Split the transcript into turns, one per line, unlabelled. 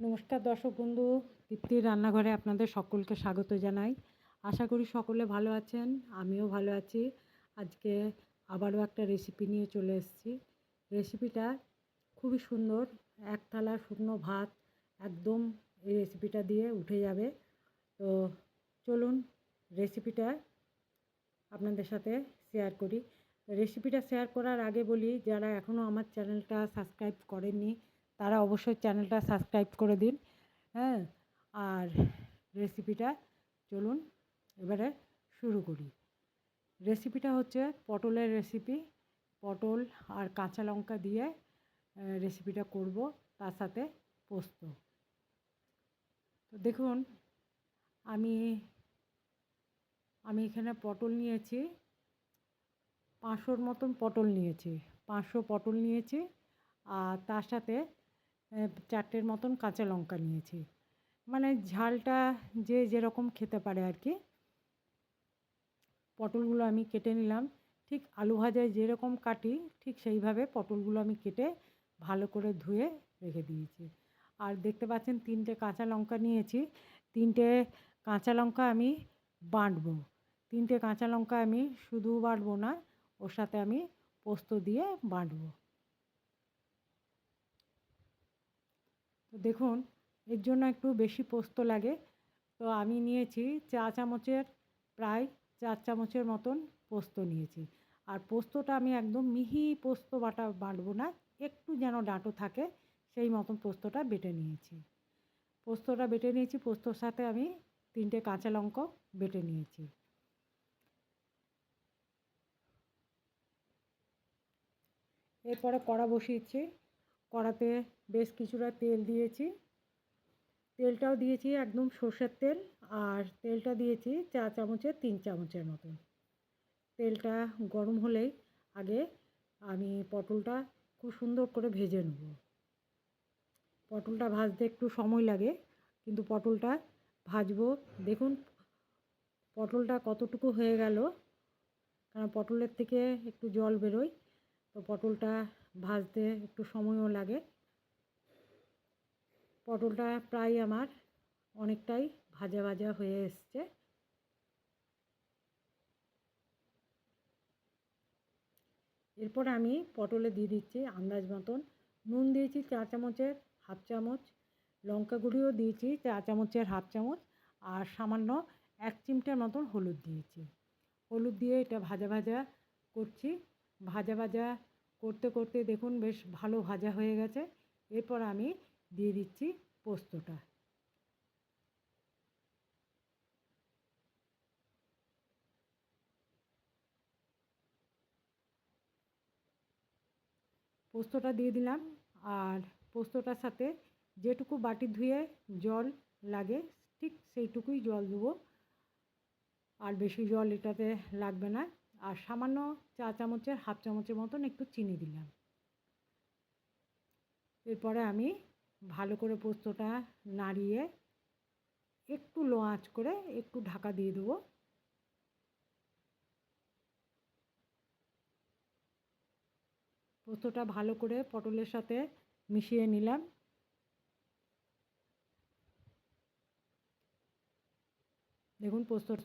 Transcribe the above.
নমস্কার দর্শক বন্ধু, তৃপ্তির রান্নাঘরে আপনাদের সকলকে স্বাগত জানাই। আশা করি সকলে ভালো আছেন, আমিও ভালো আছি। আজকে আবারও একটা রেসিপি নিয়ে চলে এসেছি। রেসিপিটা খুবই সুন্দর, এক থালা শুকনো ভাত একদম এই রেসিপিটা দিয়ে উঠে যাবে। তো চলুন রেসিপিটা আপনাদের সাথে শেয়ার করি। রেসিপিটা শেয়ার করার আগে বলি, যারা এখনও আমার চ্যানেলটা সাবস্ক্রাইব করেননি তারা অবশ্যই চ্যানেলটা সাবস্ক্রাইব করে দিন। হ্যাঁ, আর রেসিপিটা চলুন এবারে শুরু করি। রেসিপিটা হচ্ছে পটলের রেসিপি। পটল আর কাঁচা লঙ্কা দিয়ে রেসিপিটা করব, তার সাথে পোস্ত। তো দেখুন, আমি এখানে পটল নিয়েছি, 500 মতন পটল নিয়েছি। 500 পটল নিয়েছি, আর তার সাথে 4টের মতন কাঁচা লঙ্কা নিয়েছি। মানে ঝালটা যে যেরকম খেতে পারে আর কি। পটলগুলো আমি কেটে নিলাম, ঠিক আলু ভাজায় যেরকম কাটি ঠিক সেইভাবে পটলগুলো আমি কেটে ভালো করে ধুয়ে রেখে দিয়েছি। আর দেখতে পাচ্ছেন 3টে কাঁচা লঙ্কা নিয়েছি। 3টে কাঁচা লঙ্কা আমি বাটবো। 3টে কাঁচা লঙ্কা আমি শুধু বাটবো না, ওর সাথে আমি পোস্ত দিয়ে বাটবো। তো দেখুন, এর জন্য একটু বেশি পোস্ত লাগে। তো আমি নিয়েছি প্রায় 4 চামচের মতন পোস্ত নিয়েছি। আর পোস্তটা আমি একদম মিহি পোস্ত বাটবো না, একটু যেন ডাঁটো থাকে সেই মতন পোস্তটা বেটে নিয়েছি। পোস্তর সাথে আমি 3টে কাঁচা লঙ্কাও বেটে নিয়েছি। এরপরে কড়া বসিয়েছি। কড়াতে বেশ কিছুটা তেল দিয়েছি। তেলটাও দিয়েছি একদম সর্ষের তেল, আর তেলটা দিয়েছি 4 চামচের 3 চামচের মতন। তেলটা গরম হলেই আগে আমি পটলটা খুব সুন্দর করে ভেজে নেব। পটলটা ভাজতে একটু সময় লাগে, কিন্তু পটলটা ভাজবো। দেখুন পটলটা কতটুকু হয়ে গেল, কারণ পটলের থেকে একটু জল বেরোয়, তো পটলটা ভাজতে একটু সময়ও লাগে। পটলটা প্রায় আমার অনেকটাই ভাজা ভাজা হয়ে এসছে। এরপর আমি পটলে দিয়ে দিচ্ছি আন্দাজ মতন নুন। দিয়েছি 4 চামচের হাফ চামচ, লঙ্কা গুঁড়িও দিয়েছি 4 চামচের হাফ চামচ, আর সামান্য 1 চিমটার মতন হলুদ দিয়েছি। হলুদ দিয়ে এটা ভাজা ভাজা করছি। ভাজা ভাজা করতে করতে দেখুন বেশ ভালো ভাজা হয়ে গেছে। এরপর আমি দিয়ে দিচ্ছি পোস্তটা। পোস্তটা দিয়ে দিলাম, আর পোস্তটার সাথে যেটুকু বাটি ধুয়ে জল লাগে ঠিক সেইটুকুই জল দেবো, আর বেশি জল এটাতে লাগবে না। আর সামান্য 4 চামচের হাফ চামচের মতন একটু চিনি দিলাম। এরপরে আমি ভালো করে পোস্তটা নাড়িয়ে একটু লো আঁচ করে একটু ঢাকা দিয়ে দেবো। পোস্তটা ভালো করে পটলের সাথে মিশিয়ে নিলাম। দেখুন পোস্তটা